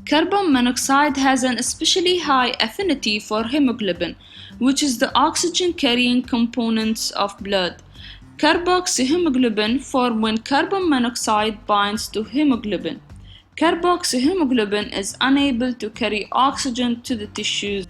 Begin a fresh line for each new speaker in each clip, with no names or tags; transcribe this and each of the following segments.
Carbon monoxide has an especially high affinity for hemoglobin, which is the oxygen-carrying component of blood. Carboxyhemoglobin forms when carbon monoxide binds to hemoglobin. Carboxyhemoglobin is unable to carry oxygen to the tissues.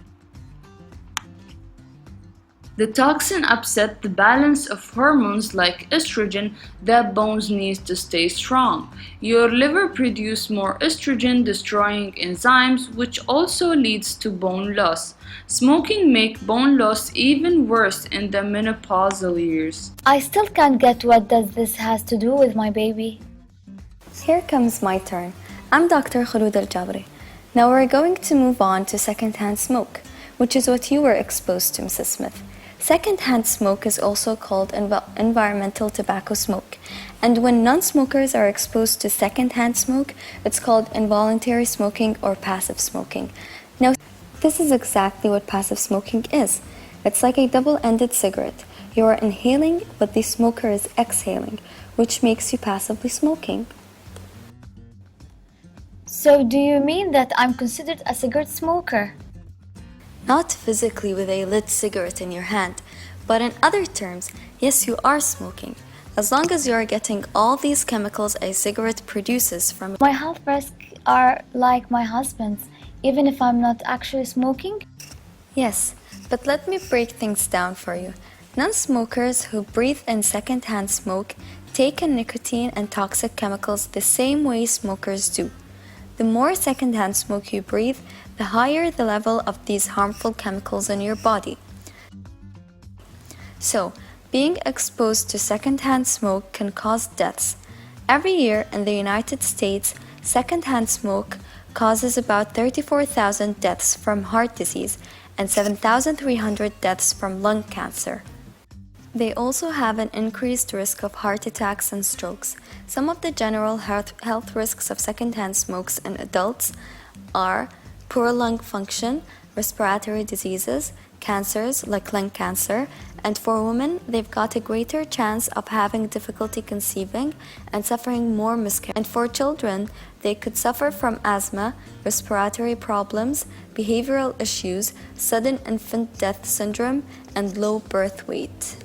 The toxin upsets the balance of hormones like estrogen that bones need to stay strong. Your liver produces more estrogen, destroying enzymes, which also leads to bone loss. Smoking makes bone loss even worse in the menopausal years.
I still can't get what does this has to do with my baby.
Here comes my turn. I'm Dr. Khulud Al-Jabri. Now we're going to move on to secondhand smoke, which is what you were exposed to, Mrs. Smith. Secondhand smoke is also called environmental tobacco smoke, and when non-smokers are exposed to secondhand smoke, it's called involuntary smoking or passive smoking. Now, this is exactly what passive smoking is. It's like a double-ended cigarette. You are inhaling, but the smoker is exhaling, which makes you passively smoking.
So do you mean that I'm considered a cigarette smoker?
Not physically with a lit cigarette in your hand, but in other terms, yes, you are smoking, as long as you are getting all these chemicals a cigarette produces from it.
My health risks are like my husband's, even if I'm not actually smoking?
Yes, but let me break things down for you. Non-smokers who breathe in secondhand smoke take in nicotine and toxic chemicals the same way smokers do. The more secondhand smoke you breathe, the higher the level of these harmful chemicals in your body. So, being exposed to secondhand smoke can cause deaths. Every year in the United States, secondhand smoke causes about 34,000 deaths from heart disease and 7,300 deaths from lung cancer. They also have an increased risk of heart attacks and strokes. Some of the general health risks of secondhand smokes in adults are poor lung function, respiratory diseases, cancers like lung cancer, and for women, they've got a greater chance of having difficulty conceiving and suffering more miscarriage. And for children, they could suffer from asthma, respiratory problems, behavioral issues, sudden infant death syndrome, and low birth weight.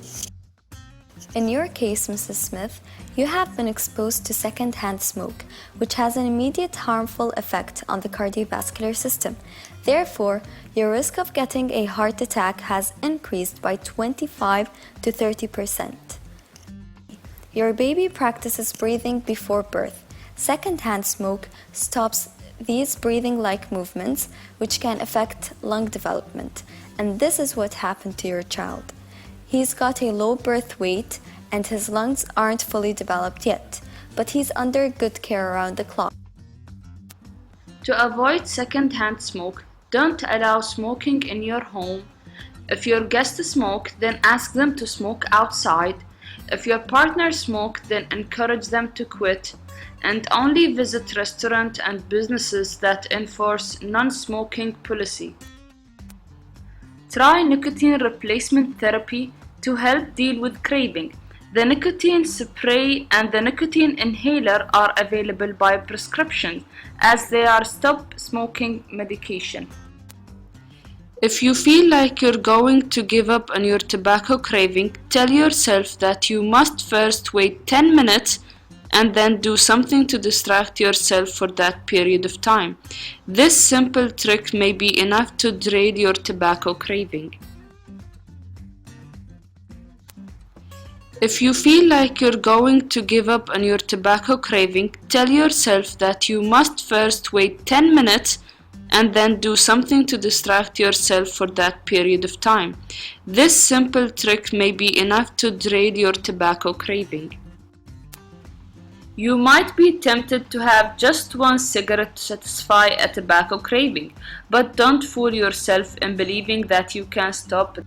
In your case, Mrs. Smith, you have been exposed to secondhand smoke, which has an immediate harmful effect on the cardiovascular system. Therefore, your risk of getting a heart attack has increased by 25 to 30%. Your baby practices breathing before birth. Secondhand smoke stops these breathing-like movements, which can affect lung development. And this is what happened to your child. He's got a low birth weight and his lungs aren't fully developed yet, but he's under good care around the clock.
To avoid secondhand smoke, don't allow smoking in your home. If your guests smoke, then ask them to smoke outside. If your partner smokes, then encourage them to quit. And only visit restaurants and businesses that enforce non-smoking policy. Try nicotine replacement therapy to help deal with craving. The nicotine spray and the nicotine inhaler are available by prescription as they are stop smoking medication. If you feel like you're going to give up on your tobacco craving, tell yourself that you must first wait 10 minutes and then do something to distract yourself for that period of time. This simple trick may be enough to drain your tobacco craving. If you feel like you're going to give up on your tobacco craving, tell yourself that you must first wait 10 minutes and then do something to distract yourself for that period of time. This simple trick may be enough to drain your tobacco craving. You might be tempted to have just one cigarette to satisfy a tobacco craving, but don't fool yourself in believing that you can stop it.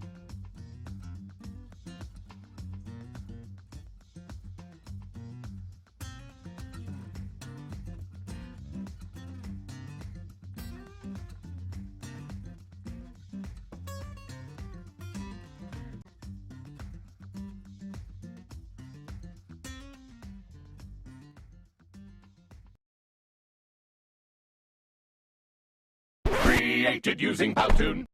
created using Powtoon.